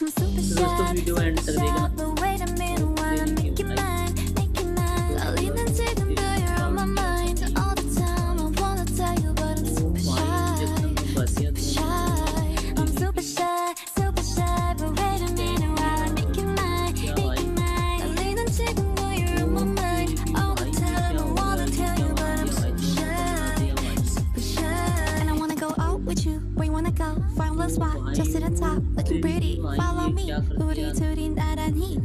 दोस्तों video and तक देखना। Just sit on top, looking pretty. Follow me, hootie tootie naranhi.